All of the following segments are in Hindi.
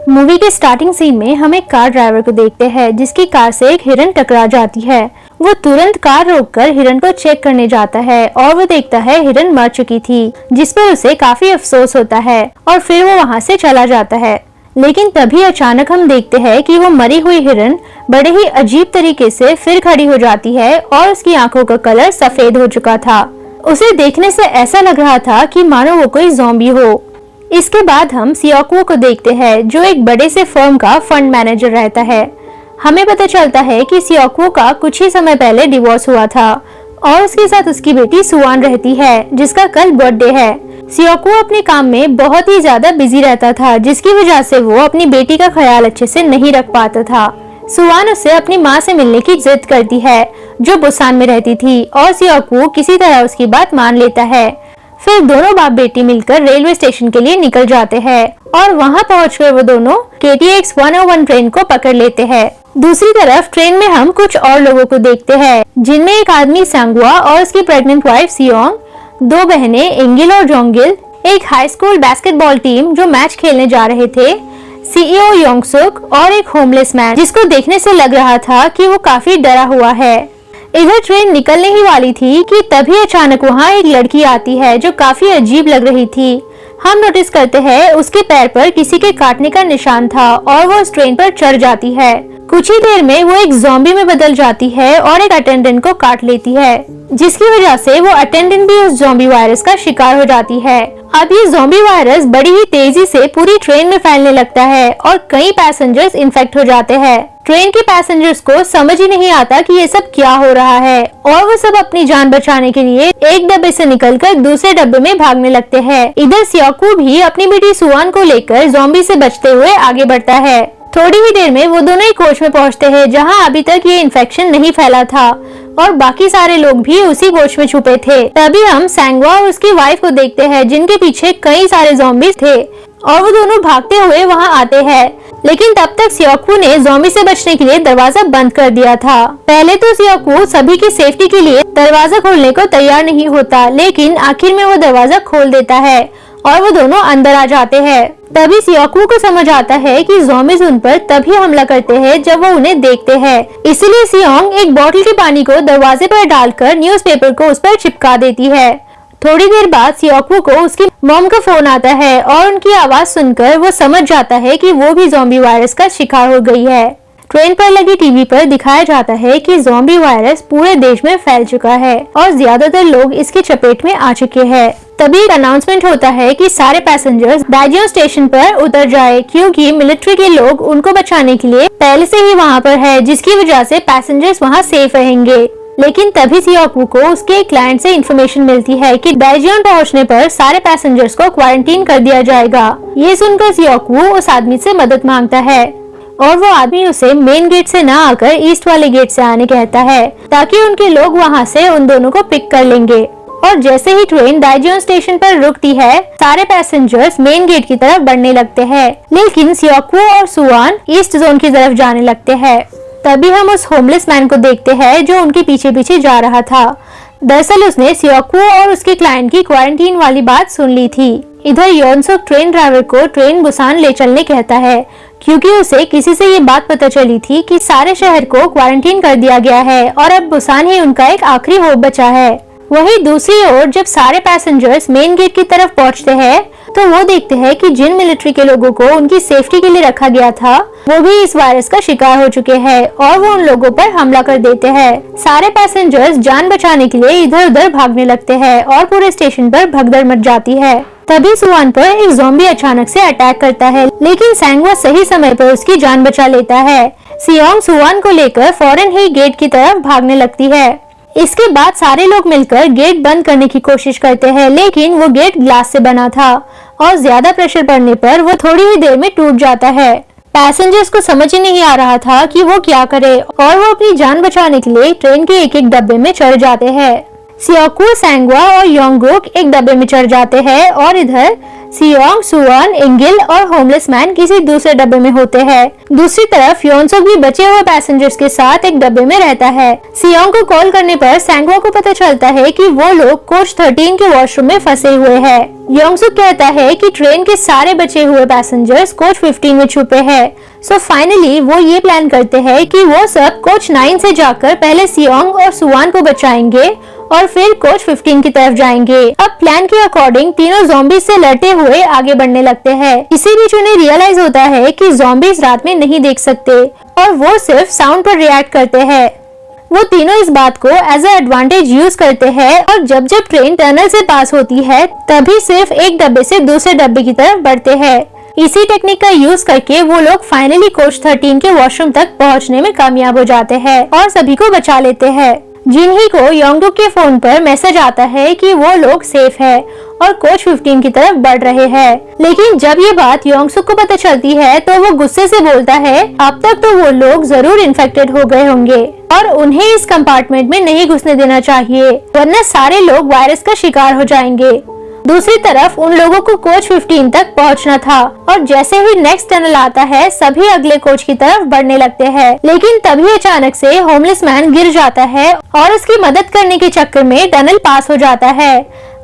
मूवी के स्टार्टिंग सीन में हम एक कार ड्राइवर को देखते हैं जिसकी कार से एक हिरन टकरा जाती है। वो तुरंत कार रोककर हिरन को चेक करने जाता है और वो देखता है हिरन मर चुकी थी, जिस पर उसे काफी अफसोस होता है और फिर वो वहाँ से चला जाता है। लेकिन तभी अचानक हम देखते हैं कि वो मरी हुई हिरन बड़े ही अजीब तरीके से फिर खड़ी हो जाती है और उसकी आंखों का कलर सफेद हो चुका था। उसे देखने से ऐसा लग रहा था कि मानो वो कोई ज़ॉम्बी हो। इसके बाद हम सियोक्वो को देखते हैं जो एक बड़े से फर्म का फंड मैनेजर रहता है। हमें पता चलता है कि सियोक्वो का कुछ ही समय पहले डिवोर्स हुआ था और उसके साथ उसकी बेटी सुवान रहती है जिसका कल बर्थडे है। सियोक्वो अपने काम में बहुत ही ज्यादा बिजी रहता था, जिसकी वजह से वो अपनी बेटी का ख्याल अच्छे से नहीं रख पाता था। सुवान उससे अपनी माँ से मिलने की जिद करती है जो बुसान में रहती थी और सियोक्वो किसी तरह उसकी बात मान लेता है। फिर दोनों बाप बेटी मिलकर रेलवे स्टेशन के लिए निकल जाते हैं और वहां पहुंचकर वो दोनों KTX 101 ट्रेन को पकड़ लेते हैं। दूसरी तरफ ट्रेन में हम कुछ और लोगों को देखते हैं जिनमें एक आदमी सांगवा और उसकी प्रेग्नेंट वाइफ सियोंग, दो बहनें इंगिल और जोंगिल, एक हाई स्कूल बास्केटबॉल टीम जो मैच खेलने जा रहे थे, CEO योंगसुक और एक होमलेस मैन जिसको देखने से लग रहा था कि वो काफी डरा हुआ है। इधर ट्रेन निकलने ही वाली थी कि तभी अचानक वहाँ एक लड़की आती है जो काफी अजीब लग रही थी। हम नोटिस करते हैं उसके पैर पर किसी के काटने का निशान था और वो उस ट्रेन पर चढ़ जाती है। कुछ ही देर में वो एक ज़ॉम्बी में बदल जाती है और एक अटेंडेंट को काट लेती है, जिसकी वजह से वो अटेंडेंट भी उस ज़ॉम्बी वायरस का शिकार हो जाती है। अब ये ज़ॉम्बी वायरस बड़ी ही तेजी से पूरी ट्रेन में फैलने लगता है और कई पैसेंजर्स इन्फेक्ट हो जाते हैं। ट्रेन के पैसेंजर्स को समझ ही नहीं आता कि ये सब क्या हो रहा है और वो सब अपनी जान बचाने के लिए एक डब्बे से निकलकर दूसरे डब्बे में भागने लगते हैं। इधर सियोक्वो भी अपनी बेटी सुवान को लेकर ज़ॉम्बी से बचते हुए आगे बढ़ता है। थोड़ी ही देर में वो दोनों ही कोच में पहुंचते हैं जहां अभी तक ये इन्फेक्शन नहीं फैला था और बाकी सारे लोग भी उसी कोच में छुपे थे। तभी हम सांगवा और उसकी वाइफ को देखते हैं जिनके पीछे कई सारे ज़ॉम्बीज थे और वो दोनों भागते हुए वहां आते हैं। लेकिन तब तक सियोक्वो ने ज़ॉम्बी से बचने के लिए दरवाजा बंद कर दिया था। पहले तो सियोक्वो सभी की सेफ्टी के लिए दरवाजा खोलने को तैयार नहीं होता, लेकिन आखिर में वो दरवाजा खोल देता है और वो दोनों अंदर आ जाते हैं। तभी सियोक्वो को समझ आता है कि ज़ॉम्बीज उन पर तभी हमला करते हैं जब वो उन्हें देखते हैं। इसलिए सियोंग एक बोतल के पानी को दरवाजे पर डालकर न्यूज़पेपर को उस पर चिपका देती है। थोड़ी देर बाद सियोक्वो को उसकी मॉम का फोन आता है और उनकी आवाज सुनकर वो समझ जाता है कि वो भी ज़ॉम्बी वायरस का शिकार हो गई है। ट्रेन पर लगी टीवी पर दिखाया जाता है कि ज़ॉम्बी वायरस पूरे देश में फैल चुका है और ज्यादातर लोग इसकी चपेट में आ चुके हैं। तभी एक अनाउंसमेंट होता है कि सारे पैसेंजर्स दाइजियों स्टेशन पर उतर जाए क्योंकि मिलिट्री के लोग उनको बचाने के लिए पहले से ही वहाँ पर है, जिसकी वजह से पैसेंजर्स वहाँ सेफ रहेंगे। लेकिन तभी सियोक्वो को उसके एक क्लाइंट से इन्फॉर्मेशन मिलती है कि दाइजियों पहुंचने पर सारे पैसेंजर्स को क्वारंटीन कर दिया जाएगा। ये सुनकर सियोक्वो उस आदमी से मदद मांगता है और वो आदमी उसे मेन गेट से ना आकर ईस्ट वाले गेट से आने कहता है ताकि उनके लोग वहाँ से उन दोनों को पिक कर लेंगे। और जैसे ही ट्रेन दाइजियों स्टेशन पर रुकती है, सारे पैसेंजर्स मेन गेट की तरफ बढ़ने लगते हैं, लेकिन सियोक्वो और सुवान ईस्ट जोन की तरफ जाने लगते हैं। तभी हम उस होमलेस मैन को देखते हैं जो उनके पीछे पीछे जा रहा था। दरअसल उसने सियोक्वो और उसके क्लाइंट की क्वारंटीन वाली बात सुन ली थी। इधर योंसुक ट्रेन ड्राइवर को ट्रेन बुसान ले चलने कहता है क्योंकि उसे किसी से ये बात पता चली थी कि सारे शहर को क्वारंटीन कर दिया गया है और अब बुसान ही उनका एक आखिरी होप बचा है। वहीं दूसरी ओर जब सारे पैसेंजर्स मेन गेट की तरफ पहुंचते हैं तो वो देखते हैं कि जिन मिलिट्री के लोगों को उनकी सेफ्टी के लिए रखा गया था वो भी इस वायरस का शिकार हो चुके हैं और वो उन लोगों पर हमला कर देते हैं। सारे पैसेंजर्स जान बचाने के लिए इधर उधर भागने लगते हैं और पूरे स्टेशन पर भगदड़ मच जाती है। तभी सुवान पर एक ज़ॉम्बी अचानक से अटैक करता है, लेकिन सांगवा सही समय पर उसकी जान बचा लेता है। सियोंग सुवान को लेकर फौरन ही गेट की तरफ भागने लगती है। इसके बाद सारे लोग मिलकर गेट बंद करने की कोशिश करते हैं, लेकिन वो गेट ग्लास से बना था और ज्यादा प्रेशर पड़ने पर वो थोड़ी ही देर में टूट जाता है। पैसेंजर्स को समझ ही नहीं आ रहा था कि वो क्या करे और वो अपनी जान बचाने के लिए ट्रेन के एक एक डब्बे में चढ़ जाते हैं। सियोक्वो, सांगवा और योंगुक एक डब्बे में चढ़ जाते हैं और इधर सियोंग, सुवान, इंगिल और होमलेस मैन किसी दूसरे डब्बे में होते हैं। दूसरी तरफ योंसुक भी बचे हुए पैसेंजर्स के साथ एक डब्बे में रहता है। सियोंग को कॉल करने पर सांगवा को पता चलता है कि वो लोग कोच 13 के वॉशरूम में फंसे हुए हैं। योंगसुक कहता है कि ट्रेन के सारे बचे हुए पैसेंजर्स कोच 15 में छुपे हैं। सो फाइनली वो ये प्लान करते हैं कि वो सब कोच 9 से जाकर पहले सियोंग और सुवान को बचाएंगे और फिर कोच 15 की तरफ जाएंगे। अब प्लान के अकॉर्डिंग तीनों ज़ॉम्बीज से लड़ते हुए आगे बढ़ने लगते हैं। इसी बीच उन्हें रियलाइज होता है कि ज़ॉम्बीज रात में नहीं देख सकते और वो सिर्फ साउंड पर रिएक्ट करते हैं। वो तीनों इस बात को एज अ एडवांटेज यूज करते हैं और जब जब ट्रेन टनल से पास होती है तभी सिर्फ एक डब्बे से दूसरे डब्बे की तरफ बढ़ते हैं। इसी टेक्निक का यूज करके वो लोग फाइनली कोच 13 के वॉशरूम तक पहुंचने में कामयाब हो जाते हैं और सभी को बचा लेते हैं। जिनही को योंगडुक के फोन पर मैसेज आता है कि वो लोग सेफ है और कोच 15 की तरफ बढ़ रहे हैं। लेकिन जब ये बात योंगसुक को पता चलती है तो वो गुस्से से बोलता है अब तक तो वो लोग जरूर इन्फेक्टेड हो गए होंगे और उन्हें इस कंपार्टमेंट में नहीं घुसने देना चाहिए वरना सारे लोग वायरस का शिकार हो जाएंगे। दूसरी तरफ उन लोगों को कोच 15 तक पहुंचना था और जैसे ही नेक्स्ट टनल आता है सभी अगले कोच की तरफ बढ़ने लगते हैं। लेकिन तभी अचानक से होमलेस मैन गिर जाता है और उसकी मदद करने के चक्कर में टनल पास हो जाता है।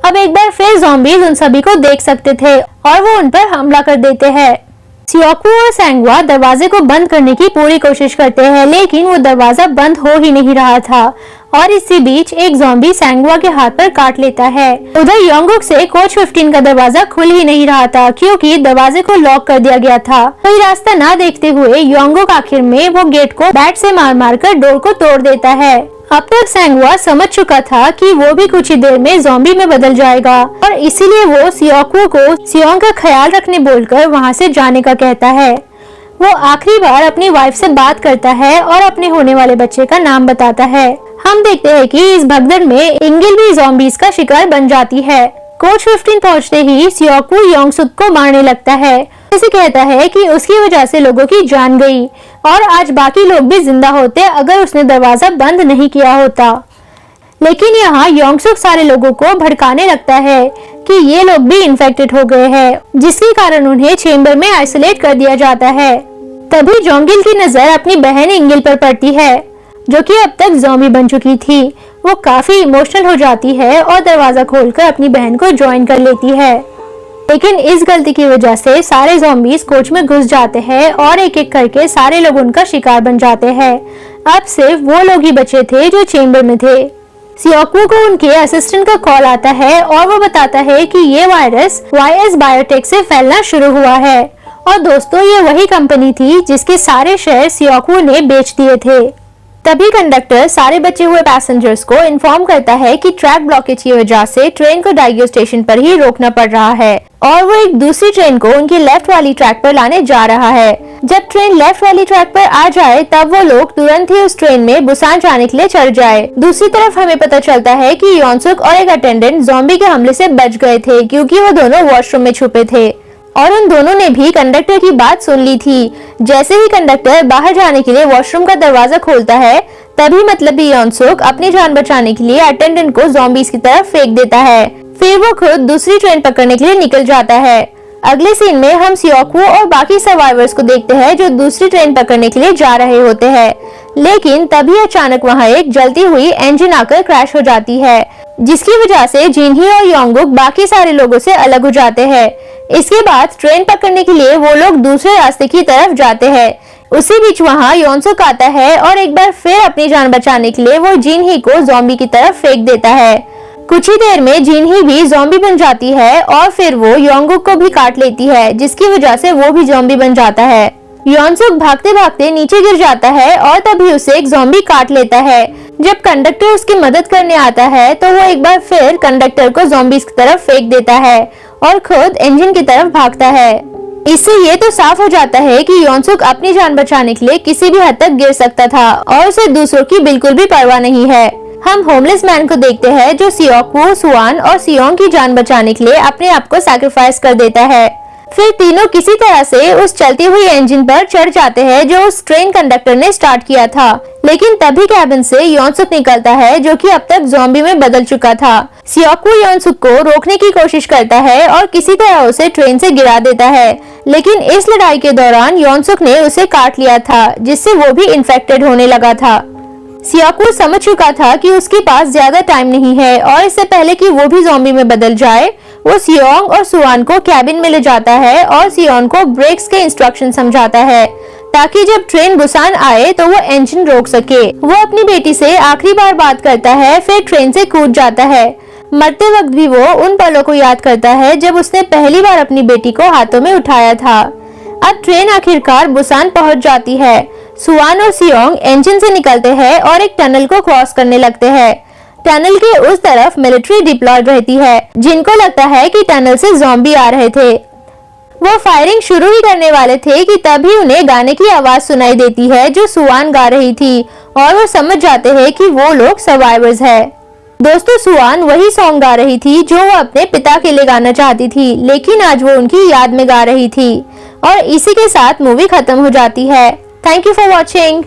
अब एक बार फिर ज़ॉम्बीज उन सभी को देख सकते थे और वो उन पर हमला कर देते हैं। सियोकू और सैंगवा दरवाजे को बंद करने की पूरी कोशिश करते हैं लेकिन वो दरवाजा बंद हो ही नहीं रहा था और इसी बीच एक ज़ॉम्बी सैंगवा के हाथ पर काट लेता है। उधर योंगुक से कोच 15 का दरवाजा खुल ही नहीं रहा था क्योंकि दरवाजे को लॉक कर दिया गया था। कोई रास्ता ना देखते हुए योंगुक आखिर में वो गेट को बैट से मार मार कर डोर को तोड़ देता है। अब तक सैंगवा समझ चुका था कि वो भी कुछ ही देर में ज़ॉम्बी में बदल जाएगा और इसीलिए वो सियोकू को सियोंग का ख्याल रखने बोलकर वहाँ से जाने का कहता है। वो आखिरी बार अपनी वाइफ से बात करता है और अपने होने वाले बच्चे का नाम बताता है। हम देखते हैं कि इस भगदड़ में इंगिल भी ज़ॉम्बीज का शिकार बन जाती है। कोच 15 पहुंचते ही सियोकू योंगसुक को मारने लगता है। उसे कहता है कि उसकी वजह से लोगों की जान गई और आज बाकी लोग भी जिंदा होते अगर उसने दरवाजा बंद नहीं किया होता। लेकिन यहाँ योंगसुक सारे लोगों को भड़काने लगता है कि ये लोग भी इन्फेक्टेड हो गए हैं जिसके कारण उन्हें चेंबर में आइसोलेट कर दिया जाता है। तभी जोंगिल की नजर अपनी बहन इंगिल पर पड़ती है जो कि अब तक ज़ॉम्बी बन चुकी थी। वो काफी इमोशनल हो जाती है और दरवाजा खोलकर अपनी बहन को ज्वाइन कर लेती है। लेकिन इस गलती की वजह से सारे ज़ॉम्बीज कोच में घुस जाते हैं और एक एक करके सारे लोग उनका शिकार बन जाते हैं। अब सिर्फ वो लोग ही बचे थे जो चेंबर में थे। सियोकू को उनके असिस्टेंट का कॉल आता है और वो बताता है कि ये वायरस YS बायोटेक से फैलना शुरू हुआ है और दोस्तों ये वही कंपनी थी जिसके सारे शेयर सियोकू ने बेच दिए थे। तभी कंडक्टर सारे बचे हुए पैसेंजर्स को इन्फॉर्म करता है कि ट्रैक ब्लॉकेज की वजह से ट्रेन को डाइग्यो स्टेशन पर ही रोकना पड़ रहा है और वो एक दूसरी ट्रेन को उनकी लेफ्ट वाली ट्रैक पर लाने जा रहा है। जब ट्रेन लेफ्ट वाली ट्रैक पर आ जाए तब वो लोग तुरंत ही उस ट्रेन में बुसान जाने के लिए चढ़ जाए। दूसरी तरफ हमें पता चलता है कि योंगसुक और एक अटेंडेंट ज़ॉम्बी के हमले से बच गए थे क्योंकि वो दोनों वॉशरूम में छुपे थे और उन दोनों ने भी कंडक्टर की बात सुन ली थी। जैसे ही कंडक्टर बाहर जाने के लिए वॉशरूम का दरवाजा खोलता है तभी मतलबी योंगसुक अपनी जान बचाने के लिए अटेंडेंट को ज़ॉम्बीज की तरफ फेंक देता है। फिर वो खुद दूसरी ट्रेन पकड़ने के लिए निकल जाता है। अगले सीन में हम सियोकू और बाकी सर्वाइवर्स को देखते हैं जो दूसरी ट्रेन पकड़ने के लिए जा रहे होते हैं। लेकिन तभी अचानक वहाँ एक जलती हुई इंजन आकर क्रैश हो जाती है जिसकी वजह से जिनही और योंगुक बाकी सारे लोगों से अलग हो जाते हैं। इसके बाद ट्रेन पकड़ने के लिए वो लोग दूसरे रास्ते की तरफ जाते हैं। उसी बीच वहाँ योंगसुक आता है और एक बार फिर अपनी जान बचाने के लिए वो जिनही को ज़ॉम्बी की तरफ फेंक देता है। कुछ ही देर में जिनही भी ज़ॉम्बी बन जाती है और फिर वो योंगुक को भी काट लेती है जिसकी वजह से वो भी ज़ॉम्बी बन जाता है। योंगसुक भागते भागते नीचे गिर जाता है और तभी उसे एक ज़ॉम्बी काट लेता है। जब कंडक्टर उसकी मदद करने आता है तो वो एक बार फिर कंडक्टर को ज़ॉम्बीज की तरफ फेंक देता है और खुद इंजन की तरफ भागता है। इससे ये तो साफ हो जाता है कि योंगसुक अपनी जान बचाने के लिए किसी भी हद तक गिर सकता था और उसे दूसरों की बिल्कुल भी परवाह नहीं है। हम होमलेस मैन को देखते हैं जो सियोकू, सुवान और सियोंग की जान बचाने के लिए अपने आप को सैक्रिफाइस कर देता है। फिर तीनों किसी तरह से उस चलती हुई इंजन पर चढ़ जाते हैं जो उस ट्रेन कंडक्टर ने स्टार्ट किया था। लेकिन तभी कैबिन से योंगसुक निकलता है जो कि अब तक ज़ॉम्बी में बदल चुका था। सियोकू योंगसुक को रोकने की कोशिश करता है और किसी तरह उसे ट्रेन से गिरा देता है। लेकिन इस लड़ाई के दौरान योंगसुक ने उसे काट लिया था जिससे वो भी इन्फेक्टेड होने लगा था। सियाकू समझ चुका था कि उसके पास ज्यादा टाइम नहीं है और इससे पहले कि वो भी ज़ॉम्बी में बदल जाए, वो सियोंग और सुआन को कैबिन में ले जाता है और सियोंग को ब्रेक्स के इंस्ट्रक्शन समझाता है ताकि जब ट्रेन बुसान आए तो वो इंजन रोक सके। वो अपनी बेटी से आखिरी बार बात करता है, फिर ट्रेन से कूद जाता है। मरते वक्त भी वो उन पलों को याद करता है जब उसने पहली बार अपनी बेटी को हाथों में उठाया था। अब ट्रेन आखिरकार बुसान पहुंच जाती है। सुआन और सियोंग इंजन से निकलते हैं और एक टनल को क्रॉस करने लगते हैं। टनल के उस तरफ मिलिट्री डिप्लॉयड रहती है, जिनको लगता है कि टनल से ज़ॉम्बी आ रहे थे। वो फायरिंग शुरू ही करने वाले थे कि तभी उन्हें गाने की आवाज सुनाई देती है जो सुआन गा रही थी और वो समझ जाते हैं कि वो लोग सर्वाइवर्स हैं। दोस्तों, सुआन वही सॉन्ग गा रही थी जो वो अपने पिता के लिए गाना चाहती थी, लेकिन आज वो उनकी याद में गा रही थी। और इसी के साथ मूवी खत्म हो जाती है। Thank you for watching.